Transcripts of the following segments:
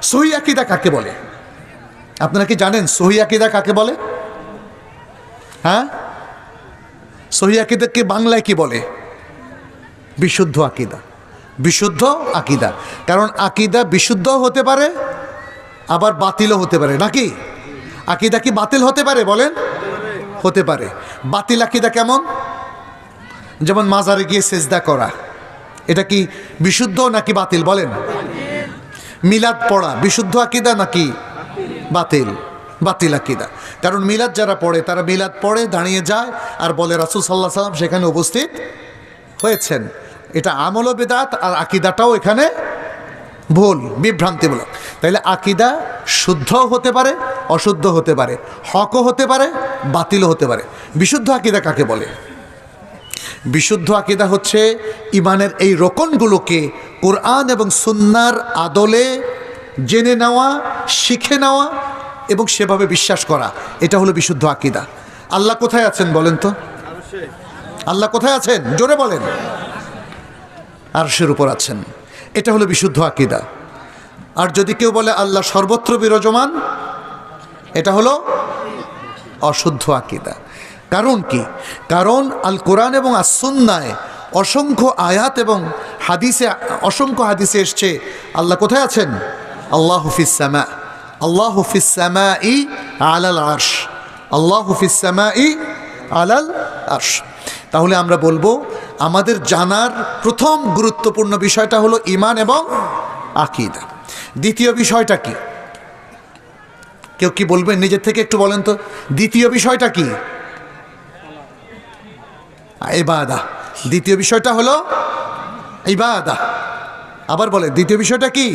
সহিহ আকীদা কাকে বলে? আপনারা কি জানেন সহিহ আকীদা কাকে বলে? হ্যাঁ, সহিহ আকীদাকে বাংলায় কি বলে? বিশুদ্ধ আকীদা। বিশুদ্ধ আকীদা, কারণ আকীদা বিশুদ্ধ হতে পারে আবার বাতিলও হতে পারে, নাকি? আকীদা কি বাতিল হতে পারে? বলেন, হতে পারে। বাতিল আকীদা কেমন? যেমন মাজারে গিয়ে সেজদা করা, এটা কি বিশুদ্ধ নাকি বাতিল? বলেন। মিলাদ পড়া বিশুদ্ধ আকীদা নাকি বাতিল? বাতিল আকীদা। কারণ মিলাদ যারা পড়ে তারা মিলাদ পড়ে দাঁড়িয়ে যায় আর বলে রাসূল সাল্লাল্লাহু আলাইহি ওয়াসাল্লাম সেখানে উপস্থিত হয়েছেন। এটা আমল ও বিদআত, আর আকীদাটাও এখানে ভুল, বিভ্রান্তিমূলক। তাইলে আকীদা শুদ্ধ হতে পারে, অশুদ্ধ হতে পারে, হকও হতে পারে, বাতিলও হতে পারে। বিশুদ্ধ আকীদা কাকে বলে? বিশুদ্ধ আকীদা হচ্ছে ইমানের এই রোকনগুলোকে কোরআন এবং সুন্নাহর আদলে জেনে নেওয়া, শিখে নেওয়া এবং সেভাবে বিশ্বাস করা। এটা হলো বিশুদ্ধ আকীদা। আল্লাহ কোথায় আছেন বলেন তো? আল্লাহ কোথায় আছেন? জোরে বলেন। আরশের উপর আছেন। এটা হলো বিশুদ্ধ আকীদা। আর যদি কেউ বলে আল্লাহ সর্বত্র বিরাজমান, এটা হলো অশুদ্ধ আকীদা। কারণ কি? কারণ আল কোরআন এবং আস সুন্নায় অসংখ্য আয়াত এবং হাদিসে, অসংখ্য হাদিসে এসছে আল্লাহ কোথায় আছেন? আল্লাহু ফিস সামা, আল্লাহু ফিস সামাই আলাল আরশ, আল্লাহু ফিস সামাই আলাল আরশ। তাহলে আমরা বলবো আমাদের জানার প্রথম গুরুত্বপূর্ণ বিষয়টা হলো ঈমান এবং আকীদা। দ্বিতীয় বিষয়টা কি? কেউ কি বলবেন নিজের থেকে? একটু বলেন তো, দ্বিতীয় বিষয়টা কি? ইবাদা। দ্বিতীয় বিষয়টা হলো ইবাদা। আবার বলে, দ্বিতীয় বিষয়টা কি?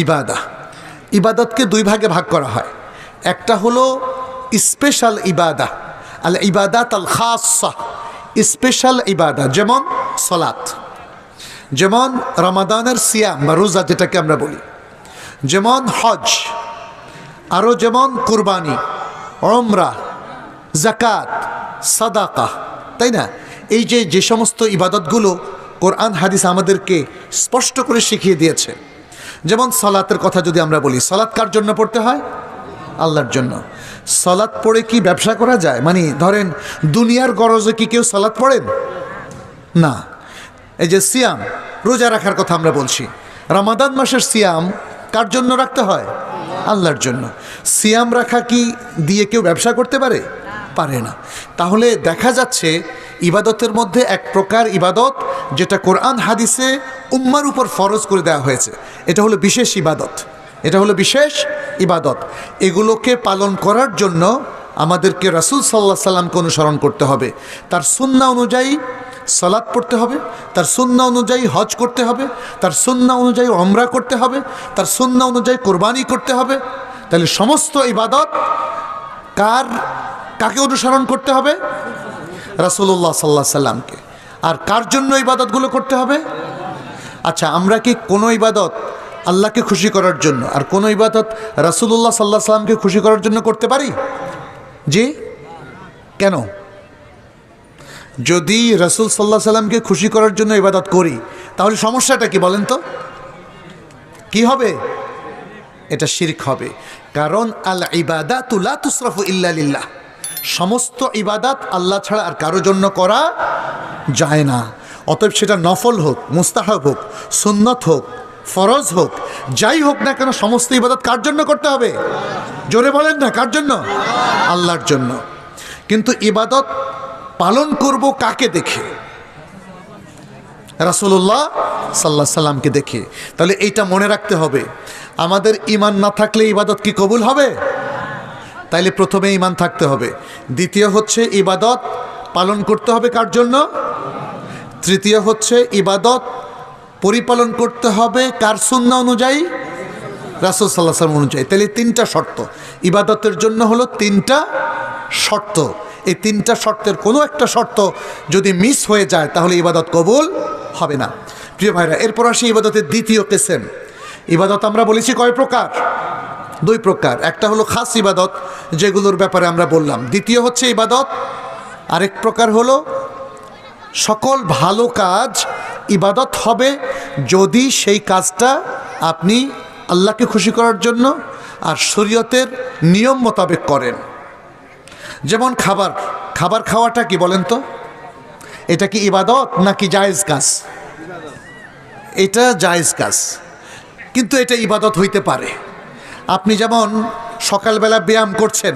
ইবাদা। ইবাদতকে দুই ভাগে ভাগ করা হয়। একটা হলো স্পেশাল ইবাদা, আল ইবাদাত আল খাসা, স্পেশাল ইবাদা, যেমন সালাত, যেমন রমাদানের সিয়াম বা রোজা যেটাকে আমরা বলি, যেমন হজ, আরও যেমন কুরবানি, উমরা, যাকাত, সাদাকা, তাই না? এই যে সমস্ত ইবাদতগুলো কোরআন হাদিস আমাদেরকে স্পষ্ট করে শিখিয়ে দিয়েছে। যেমন সালাতের কথা যদি আমরা বলি, সালাত কার জন্য পড়তে হয়? আল্লাহর জন্য। সালাত পড়ে কি ব্যবসা করা যায়? মানে ধরেন দুনিয়ার গরজে কি কেউ সালাত পড়েন? না। এই যে সিয়াম, রোজা রাখার কথা আমরা বলছি, রমাদান মাসের সিয়াম কার জন্য রাখতে হয়? আল্লাহর জন্য। সিয়াম রাখা কি দিয়ে কেউ ব্যবসা করতে পারে? পারে না। তাহলে দেখা যাচ্ছে ইবাদতের মধ্যে এক প্রকার ইবাদত যেটা কোরআন হাদিসে উম্মার উপর ফরজ করে দেওয়া হয়েছে, এটা হলো বিশেষ ইবাদত। এটা হলো বিশেষ ইবাদত। এগুলোকে পালন করার জন্য আমাদেরকে রাসূল সাল্লাল্লাহু আলাইহি সাল্লামকে অনুসরণ করতে হবে। তার সুন্নাহ অনুযায়ী সালাত পড়তে হবে, তার সুন্নাহ অনুযায়ী হজ করতে হবে, তার সুন্নাহ অনুযায়ী উমরা করতে হবে, তার সুন্নাহ অনুযায়ী কোরবানি করতে হবে। তাহলে সমস্ত ইবাদত কাকে অনুসরণ করতে হবে? রাসূলুল্লাহ সাল্লাল্লাহু আলাইহি সাল্লামকে। আর কার জন্য ইবাদতগুলো করতে হবে? আচ্ছা, আমরা কি কোনো ইবাদত আল্লাহকে খুশি করার জন্য আর কোনো ইবাদত রাসূলুল্লাহ সাল্লাল্লাহু আলাইহি সাল্লামকে খুশি করার জন্য করতে পারি? জি, কেন? যদি রাসূল সাল্লাল্লাহু আলাইহি সাল্লামকে খুশি করার জন্য ইবাদত করি, তাহলে সমস্যাটা কি বলেন তো? কি হবে? এটা শিরক হবে। কারণ আল ইবাদাতু লা তুসরাফু ইল্লা লিল্লাহ, সমস্ত ইবাদত আল্লাহ ছাড়া আর কারোর জন্য করা যায় না। অতএব সেটা নফল হোক, মুস্তাহাব হোক, সুন্নত হোক, ফরজ হোক, যাই হোক না কেন, সমস্ত ইবাদত কার জন্য করতে হবে? জোরে বলেন না, কার জন্য? আল্লাহর জন্য। কিন্তু ইবাদত পালন করব কাকে দেখে? রাসূলুল্লাহ সাল্লাল্লাহু আলাইহি সাল্লামকে দেখে। তাহলে এইটা মনে রাখতে হবে, আমাদের ঈমান না থাকলে ইবাদত কি কবুল হবে? তাইলে প্রথমে ঈমান থাকতে হবে। দ্বিতীয় হচ্ছে ইবাদত পালন করতে হবে কার জন্য? তৃতীয় হচ্ছে ইবাদত পরিপালন করতে হবে কার সুন্নাহ অনুযায়ী? রাসূল সাল্লাল্লাহু আলাইহি ওয়াসাল্লাম অনুযায়ী। তাহলে তিনটা শর্ত ইবাদতের জন্য হলো, তিনটা শর্ত। এই তিনটা শর্তের কোনো একটা শর্ত যদি মিস হয়ে যায় তাহলে ইবাদত কবুল হবে না। প্রিয় ভাইরা, এরপর আসি ইবাদতের দ্বিতীয় কিসম। ইবাদত আমরা বলেছি কয় প্রকার? দুই প্রকার। একটা হলো খাস ইবাদত, যেগুলোর ব্যাপারে আমরা বললাম। দ্বিতীয় হচ্ছে ইবাদত, আরেক প্রকার হলো সকল ভালো কাজ ইবাদত হবে যদি সেই কাজটা আপনি আল্লাহকে খুশি করার জন্য, আর শরীয়তের নিয়ম মোতাবেক করেন। যেমন খাবার খাওয়াটা কি বলেন তো? এটা কি ইবাদত নাকি জায়েজ কাজ? এটা জায়েজ কাজ, কিন্তু এটা ইবাদত হইতে পারে। আপনি যেমন সকালবেলা ব্যায়াম করছেন,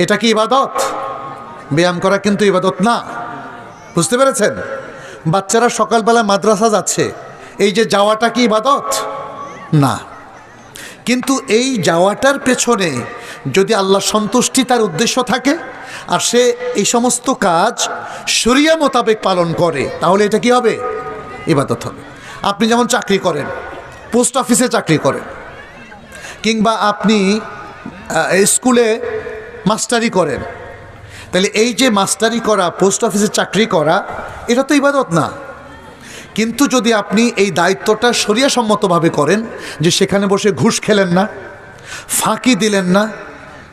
এটা কি ইবাদত? ব্যায়াম করা কিন্তু ইবাদত না, বুঝতে পেরেছেন? বাচ্চারা সকালবেলা মাদ্রাসা যাচ্ছে, এই যে যাওয়াটা কি ইবাদত? না। কিন্তু এই যাওয়াটার পেছনে যদি আল্লাহ সন্তুষ্টি তার উদ্দেশ্য থাকে, আর সে এই সমস্ত কাজ শরিয়া মোতাবেক পালন করে, তাহলে এটা কি হবে? ইবাদত হবে। আপনি যেমন চাকরি করেন, পোস্ট অফিসে চাকরি করেন, কিংবা আপনি স্কুলে মাস্টারি করেন, তাহলে এই যে মাস্টারি করা, পোস্ট অফিসে চাকরি করা, এটা তো ইবাদত না। কিন্তু যদি আপনি এই দায়িত্বটা শরিয়াসম্মতভাবে করেন, যে সেখানে বসে ঘুষ খেলেন না, ফাঁকি দিলেন না,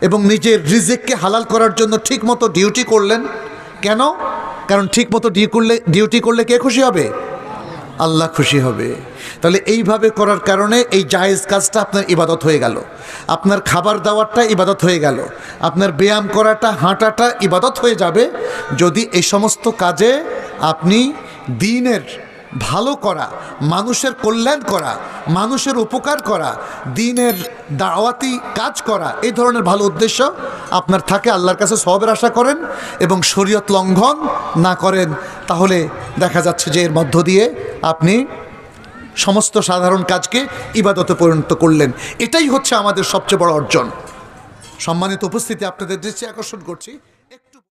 এবং নিজের রিজিককে হালাল করার জন্য ঠিকমতো ডিউটি করলেন। কেন? কারণ ঠিকমতো ডিউটি করলে কে খুশি হবে? আল্লাহ খুশি হবে। তাহলে এইভাবে করার কারণে এই জায়েজ কাজটা আপনার ইবাদত হয়ে গেল, আপনার খাবার দাওয়ারটা ইবাদত হয়ে গেল, আপনার ব্যায়াম করাটা, হাঁটাটা ইবাদত হয়ে যাবে, যদি এই সমস্ত কাজে আপনি দ্বীনের ভালো করা, মানুষের কল্যাণ করা, মানুষের উপকার করা, দ্বীনের দাওয়াতি কাজ করা, এই ধরনের ভালো উদ্দেশ্য আপনার থাকে, আল্লাহর কাছে সওয়াবের আশা করেন এবং শরীয়ত লঙ্ঘন না করেন, তাহলে দেখা যাচ্ছে যে এর মধ্য দিয়ে আপনি সমস্ত সাধারণ কাজকে ইবাদতে পরিণত করলেন। এটাই হচ্ছে আমাদের সবচেয়ে বড় অর্জন। সম্মানিত উপস্থিতি, আপনাদের দৃষ্টি আকর্ষণ করছি।